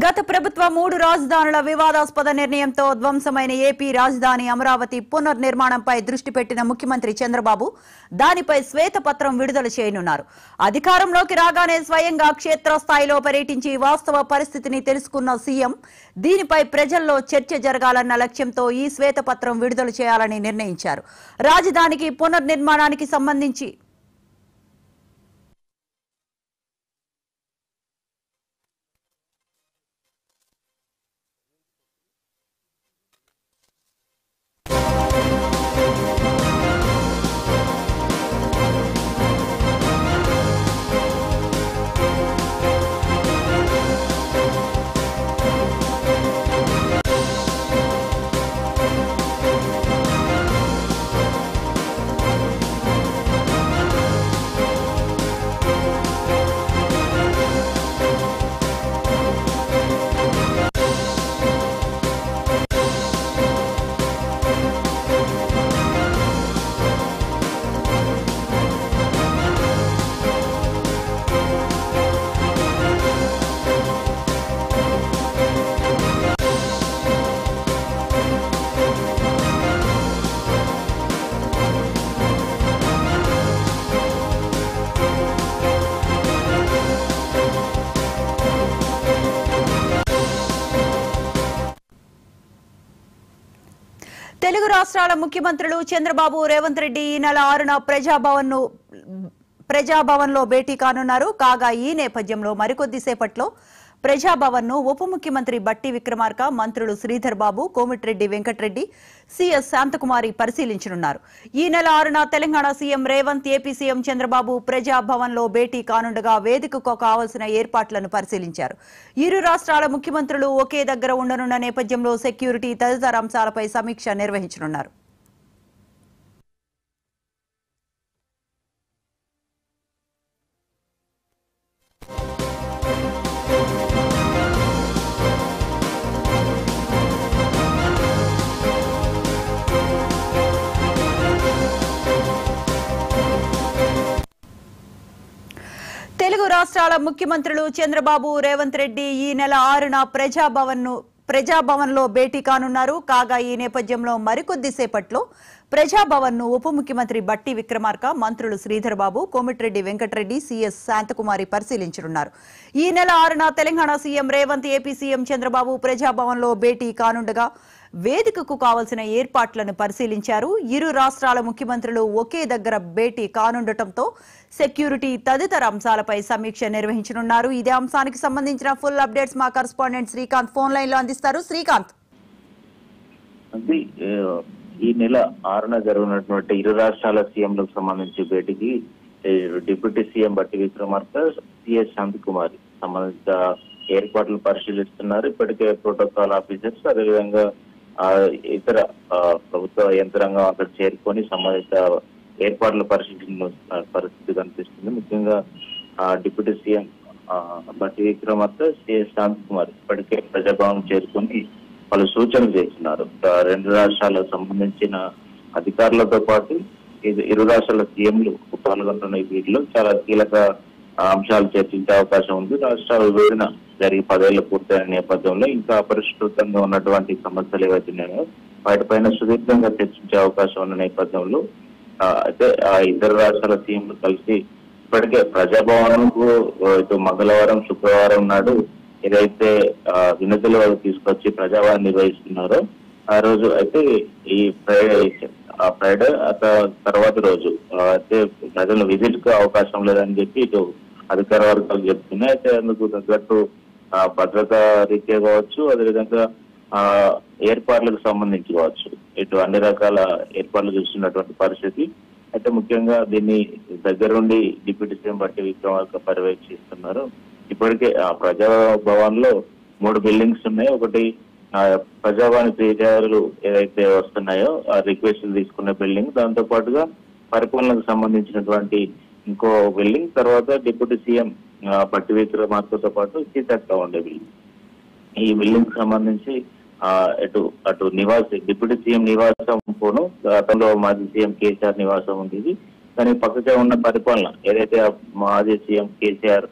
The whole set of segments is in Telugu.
గత ప్రభుత్వ 3 రాజధానుల వివాదాస్పద నిర్ణయంతో ధ్వంసమైన ఏపీ రాజధాని అమరావతి పునర్నిర్మాణంపై దృష్టి పెట్టిన ముఖ్యమంత్రి చంద్రబాబు దానిపై శ్వేతపత్రం విడుదల చేయనున్నారు. అధికారంలోకి రాగానే స్వయంగా క్షేత్రస్థాయిలో పర్యటించి వాస్తవ పరిస్థితిని తెలుసుకున్న సీఎం దీనిపై ప్రజల్లో చర్చ జరగాలన్న లక్ష్యంతో ఈ శ్వేతపత్రం విడుదల చేయాలని నిర్ణయించారు. రాజధానికి పునర్నిర్మాణానికి సంబంధించి తెలుగు రాష్ట్రాల ముఖ్యమంత్రులు చంద్రబాబు, రేవంత్ రెడ్డి ఈ నెల 6న ప్రజాభవన్లో భేటీ కానున్నారు. కాగా ఈ నేపథ్యంలో మరికొద్దిసేపట్లో ప్రజాభవన్ను ఉప ముఖ్యమంత్రి బట్టి విక్రమార్క, మంత్రులు శ్రీధర్ బాబు, కోమటిరెడ్డి వెంకటరెడ్డి, సిఎస్ శాంతకుమారి పరిశీలించనున్నారు. ఈ నెల 6న Telangana CM Revanth, AP CM Chandrababu ప్రజాభవన్లో భేటీ కానుండగా వేదికకు కావాల్సిన ఏర్పాట్లను పరిశీలించారు. ఇరు రాష్ట్రాల ముఖ్యమంత్రులు ఒకే దగ్గర ఉండనున్న నేపథ్యంలో సెక్యూరిటీ తదితర అంశాలపై సమీక్ష నిర్వహించనున్నారు. తెలుగు రాష్ట్రాల ముఖ్యమంత్రులు చంద్రబాబు, రేవంత్ రెడ్డి ఈ నెల 6న ప్రజాభవన్లో భేటీ కానున్నారు. కాగా ఈ నేపథ్యంలో మరికొద్దిసేపట్లో ప్రజాభవన్ను ఉప ముఖ్యమంత్రి బట్టి విక్రమార్క, మంత్రులు శ్రీధర్ బాబు, కోమటిరెడ్డి వెంకటరెడ్డి, సిఎస్ శాంతకుమారి పరిశీలించనున్నారు. ఈ నెల 6న Telangana CM Revanth, AP CM Chandrababu ప్రజాభవన్లో భేటీ కానుండగా వేదికకు కావాల్సిన ఏర్పాట్లను పరిశీలించారు. ఇరు రాష్ట్రాల ముఖ్యమంత్రులు ఒకే దగ్గర భేటీ కానుండటంతో సెక్యూరిటీ తదితర అంశాలపై సమీక్ష నిర్వహించనున్నారు. ఇదే అంశానికి సంబంధించిన ఫుల్ అప్డేట్స్ మా కరెస్పాండెంట్ శ్రీకాంత్ ఫోన్ లైన్ లో అందిస్తారు. శ్రీకాంత్, ఈ నెల 6న జరగనున్నటువంటి ఇరు రాష్ట్రాల సీఎంలకు సంబంధించి భేటీకి డిప్యూటీ సీఎం బట్టి విక్రమార్క, సిఎస్ శాంతకుమారి సంబంధించిన ఏర్పాట్లు పరిశీలిస్తున్నారు. ఇప్పటికే ప్రోటోకాల్ ఆఫీసర్స్, అదేవిధంగా ఇతర ప్రభుత్వ యంత్రాంగం అక్కడ చేరుకొని సంబంధిత ఏర్పాట్లు పరిశీలించిన పరిస్థితి కనిపిస్తుంది. ముఖ్యంగా డిప్యూటీ సీఎం బట్టి విక్రమార్క, సిఎస్ శాంతకుమారి ఇప్పటికే ప్రజాభవన్ చేరుకొని పలు సూచనలు చేస్తున్నారు. రెండు రాష్ట్రాలకు సంబంధించిన అధికారులతో పాటు ఇరు రాష్ట్రాల సీఎంలు పాల్గొంటున్న వీటిలో చాలా కీలక అంశాలు చర్చించే అవకాశం ఉంది. రాష్ట్రాల విభజన జరిగి 10 ఏళ్లు పూర్తయిన నేపథ్యంలో ఇంకా అపరిష్కృతంగా ఉన్నటువంటి సమస్యలు ఏవైతున్నాయో వాటిపైన సుదీర్ఘంగా చర్చించే అవకాశం ఉన్న నేపథ్యంలో అయితే ఇతర రాష్ట్రాల సీఎంలు కలిసి ఇప్పటికే ప్రజాభవన్కు మంగళవారం, శుక్రవారం నాడు ఏదైతే వినతులు తీసుకొచ్చి ప్రజాభవన్ నిర్వహిస్తున్నారో ఆ రోజు అయితే ఈ ఫ్రైడే తర్వాత రోజు అయితే ప్రజలు విజిట్ కు అవకాశం లేదని చెప్పి ఇటు అధికార వర్గాలు చెప్తున్నాయి. అయితే అందుకు తగ్గట్టు భద్రతా రీత్యా కావచ్చు, అదేవిధంగా ఏర్పాట్లకు సంబంధించి కావచ్చు, ఇటు అన్ని రకాల ఏర్పాట్లు చూస్తున్నటువంటి పరిస్థితి. అయితే ముఖ్యంగా దీన్ని దగ్గరుండి డిప్యూటీ సీఎం బట్టి విక్రమార్క పర్యవేక్షిస్తున్నారు. ఇప్పటికే ప్రజాభవన్ లో 3 బిల్డింగ్స్ ఉన్నాయి. ఒకటి ప్రజావాణి ఫిర్యాదులు ఏదైతే వస్తున్నాయో ఆ రిక్వెస్ట్లు తీసుకున్న బిల్డింగ్, దాంతో పాటుగా పరిపాలనకు సంబంధించినటువంటి ఇంకో బిల్డింగ్, తర్వాత డిప్యూటీ సీఎం బట్టి విక్రమార్కతో పాటు సీతక్క ఉండే బిల్డింగ్. ఈ బిల్డింగ్ సంబంధించి అటు డిప్యూటీ సీఎం నివాసం పోను, గతంలో మాజీ సీఎం కేసీఆర్ నివాసం ఉండేది. కానీ పక్కకే ఉన్న పరిపాలన ఏదైతే మాజీ సీఎం కేసీఆర్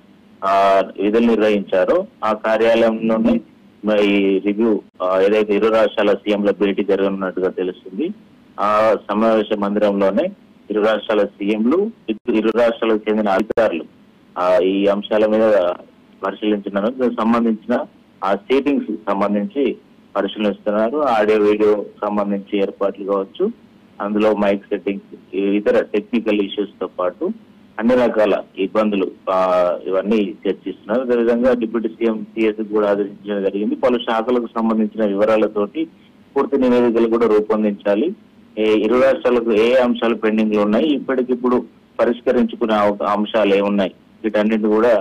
విధులు నిర్వహించారో ఆ కార్యాలయంలోనే ఈ రివ్యూ ఏదైతే ఇరు రాష్ట్రాల సీఎంల భేటీ జరగనున్నట్టుగా తెలుస్తుంది. ఆ సమావేశ మందిరంలోనే ఇరు రాష్ట్రాల సీఎంలు, ఇరు రాష్ట్రాలకు చెందిన అధికారులు ఈ అంశాల మీద పరిశీలించినారు. దానికి సంబంధించిన ఆ సీటింగ్స్ సంబంధించి పరిశీలిస్తున్నారు. ఆడియో వీడియో సంబంధించి ఏర్పాట్లు కావచ్చు, అందులో మైక్ సెట్టింగ్స్, ఇతర టెక్నికల్ ఇష్యూస్ తో పాటు అన్ని రకాల ఇబ్బందులు ఇవన్నీ చర్చిస్తున్నారు. అదేవిధంగా డిప్యూటీ సీఎం సిఎస్ కూడా ఆదేశించడం జరిగింది. పలు శాఖలకు సంబంధించిన వివరాలతోటి పూర్తి నివేదికలు కూడా రూపొందించాలి. ఇరు రాష్ట్రాలకు ఏ అంశాలు పెండింగ్ లో ఉన్నాయి, ఇప్పటికిప్పుడు పరిష్కరించుకునే అంశాలు ఏమున్నాయి, వీటన్నిటి కూడా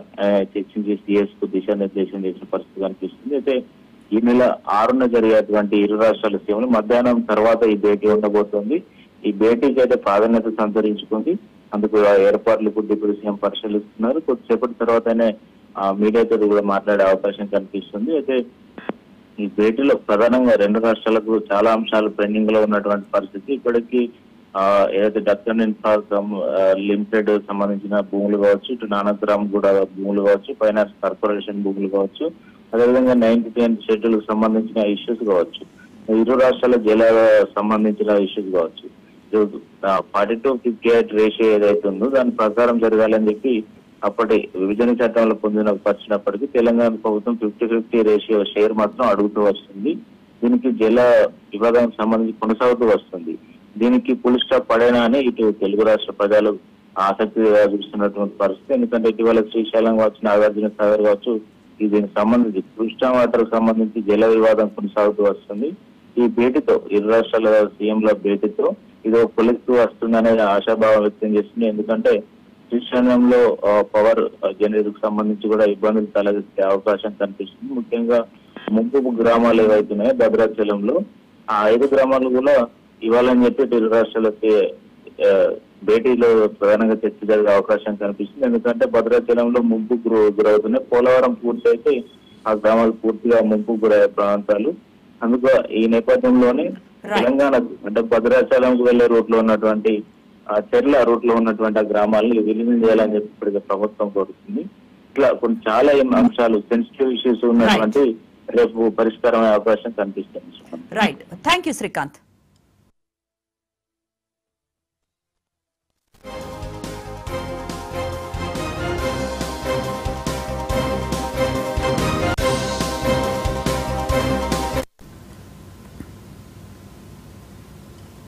చర్చించి సిఎస్ కు దిశానిర్దేశం చేసిన పరిస్థితి కనిపిస్తుంది. అయితే ఈ నెల 6న జరిగేటువంటి ఇరు రాష్ట్రాల సీఎంలు మధ్యాహ్నం తర్వాత ఈ భేటీ ఉండబోతోంది. ఈ భేటీకి అయితే ప్రాధాన్యత సంతరించుకుంది. అందుకు ఏర్పాట్లు డిప్యూటీ సీఎం పరిశీలిస్తున్నారు. కొద్దిసేపటి తర్వాతనే మీడియాతో కూడా మాట్లాడే అవకాశం కనిపిస్తుంది. అయితే ఈ భేటీలో ప్రధానంగా రెండు రాష్ట్రాలకు చాలా అంశాలు పెండింగ్ లో ఉన్నటువంటి పరిస్థితి. ఇప్పటికీ ఏదైతే డక్కన్ ఇన్ఫ్రాస్ట్రమ్ లిమిటెడ్ సంబంధించిన భూములు కావచ్చు, ఇటు నానక్రామ్ కూడా భూములు కావచ్చు, ఫైనాన్స్ కార్పొరేషన్ భూములు కావచ్చు, అదేవిధంగా 9th షెడ్యూల్ కు సంబంధించిన ఇష్యూస్ కావచ్చు, ఇరు రాష్ట్రాల జలాల సంబంధించిన ఇష్యూస్ కావచ్చు, 42-58 రేషియో ఏదైతే ఉందో దాని ప్రకారం జరగాలని చెప్పి అప్పటి విభజన చట్టంలో పరిచినప్పటికీ తెలంగాణ ప్రభుత్వం 50-50 రేషియో షేర్ మాత్రం అడుగుతూ వస్తుంది. దీనికి జల విభాగానికి సంబంధించి కొనసాగుతూ వస్తుంది. దీనికి ఫుల్ స్టాప్ పడేనా అని ఇటు తెలుగు రాష్ట్ర ప్రజలు ఆసక్తి చూస్తున్నటువంటి పరిస్థితి. ఎందుకంటే ఇటీవల శ్రీశైలం కావచ్చు, నాగార్జున సాగర్ కావచ్చు, దీనికి సంబంధించి కృష్ణా వాటర్ సంబంధించి జల వివాదం కొనసాగుతూ వస్తుంది. ఈ భేటీతో ఇరు రాష్ట్రాల సీఎంల భేటీతో ఇది కొలిక్కి వస్తుందనే ఆశాభావం వ్యక్తం చేస్తుంది. ఎందుకంటే శ్రీశైలంలో పవర్ జనరేటర్ సంబంధించి కూడా ఇబ్బందులు తలెత్తే అవకాశం కనిపిస్తుంది. ముఖ్యంగా ముంపు గ్రామాలు ఏవైతున్నాయో భద్రాచలంలో ఆ 5 గ్రామాలు కూడా ఇవ్వాలని చెప్పి ఇరు రాష్ట్రాలకి భేటీలో ప్రధానంగా చర్చ జరిగే అవకాశం కనిపిస్తుంది. ఎందుకంటే భద్రాచలంలో ముంపు గురవుతున్నాయి. పోలవరం పూర్తయితే ఆ గ్రామాలు పూర్తిగా ముంపు గురయ్యే ప్రాంతాలు. అందుకు ఈ నేపథ్యంలోనే తెలంగాణకు అంటే భద్రాచలంకు వెళ్లే రూట్ లో ఉన్నటువంటి చెర్ల రూట్ లో ఉన్నటువంటి ఆ గ్రామాలను విలీనం చేయాలని చెప్పి ఇప్పటికే ప్రభుత్వం కోరుతుంది. ఇట్లా కొన్ని చాలా అంశాలు సెన్సిటివ్ ఇష్యూస్ ఉన్నటువంటి రేపు పరిష్కారమయ్యే అవకాశం కనిపిస్తుంది. Right, thank you Srikanth.